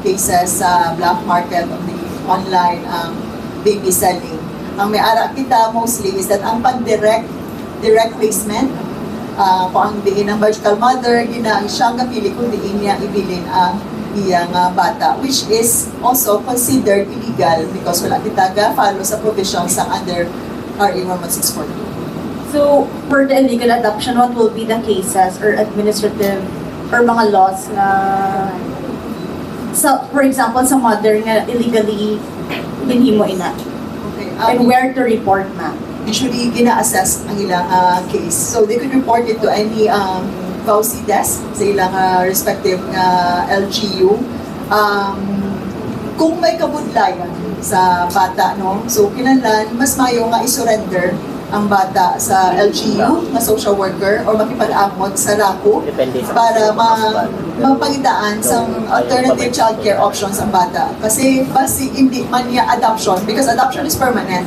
cases sa black market of the online baby selling. Ang may ara kita mostly is that ang pag-direct placement, kung ang diin ng biological mother, ginang siyang kapili kung diin niya ibilin ang iyang bata, which is also considered illegal because wala kita ga-follow sa provisions sa under RA 11642. So, for the illegal adoption, what will be the cases or administrative or mga laws na for example, sa mother nga illegally hinimo ina? Okay. And where to report, ma'am? Usually, gina-assess ang ilang case. So, they could report it to any VAUC desk sa ilang respective LGU. Kung may kabudlayan sa bata, no? So, kinahanglan, mas mayo nga i-surrender ang bata sa LGU, na social worker, or makipag-amot sa RACO para mapagitaan sa alternative childcare options ang bata. Kasi basi hindi man niya adoption, because adoption is permanent.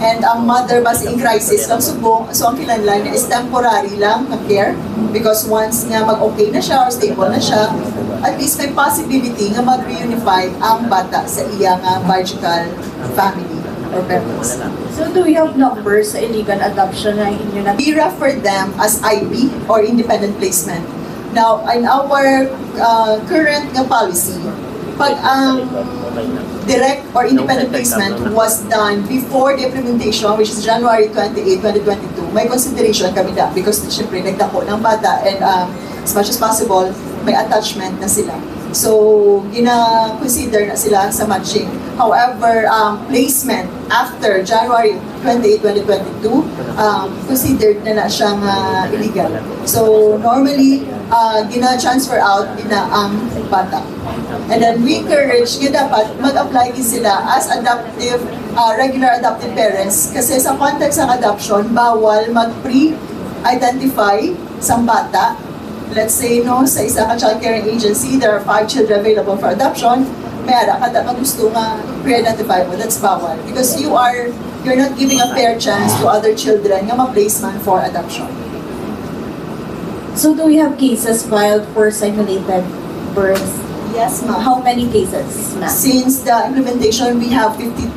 And ang mother basi in crisis lang subong, so ang kinahanglan niya is temporary lang na care, because once nga mag-okay na siya or stable na siya, at least may possibility nga mag-reunify ang bata sa iyang biological family or parents. So, do we have numbers sa illegal adoption na inyo na? We refer them as IP or independent placement. Now, in our current policy, pag ang direct or independent placement was done before the implementation, which is January 28, 2022, may consideration kami na because syempre nagdako ng bata and as much as possible, may attachment na sila. So, gina-consider na sila sa matching. However, placement after January 28, 2022, considered na siyang illegal. So, normally, gina-transfer out na ang bata. And then, we encourage nga dapat mag-apply din sila as adoptive, regular adoptive parents kasi sa context ng adoption, bawal mag-pre-identify sa bata. Let's say, no, sa isa ka child caring agency, there are 5 children available for adoption, may ara ka dapat gusto nga pre-identify mo, that's bawal. Because you're not giving a fair chance to other children nga ma-placement for adoption. So, do we have cases filed for simulated births? Yes, ma'am. How many cases, ma'am? Since the implementation, we have 52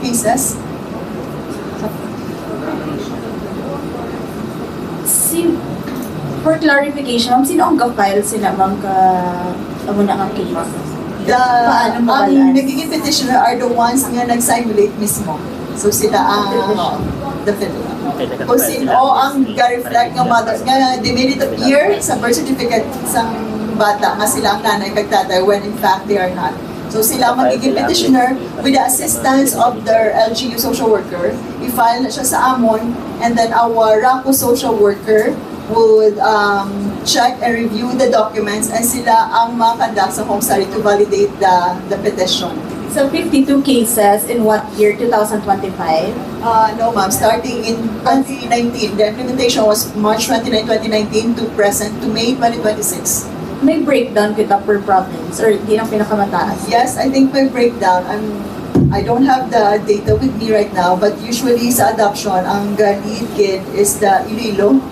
cases. For clarification, ma'am, sino ang ka-file sila, ma'am, amo na ang case? Ang nagiging petitioner are the ones nga nag-simulate mismo. So sila ang defendant. Kung sino ang ga-reflect ng mother, nga they made it appear sa birth certificate sa bata nga sila ang nanay kag tatay when in fact they are not. So sila magiging petitioner with the assistance of their LGU social worker. I-file na siya sa AMON and then our RACO social worker would check and review the documents and sila ang makandak sa home study to validate the petition. So, 52 cases in what year? 2025? No, ma'am. Starting in 2019. The implementation was March 29, 2019 to present to May 2026. May breakdown kita per province or di ang pinakamataas? Yes, I think may breakdown. I don't have the data with me right now, but usually sa adoption, ang lead kid is the Iloilo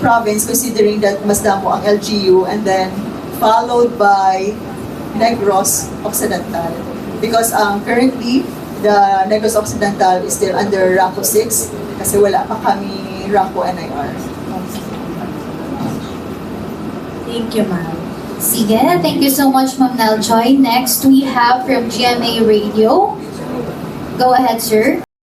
province, considering that mas damo ang LGU, and then followed by Negros Occidental. Because currently, the Negros Occidental is still under RACO 6 kasi wala pa kami RACO NIR. Thank you, ma'am. Sige, thank you so much, Ma'am Neljoy. Next, we have from GMA Radio. Go ahead, sir.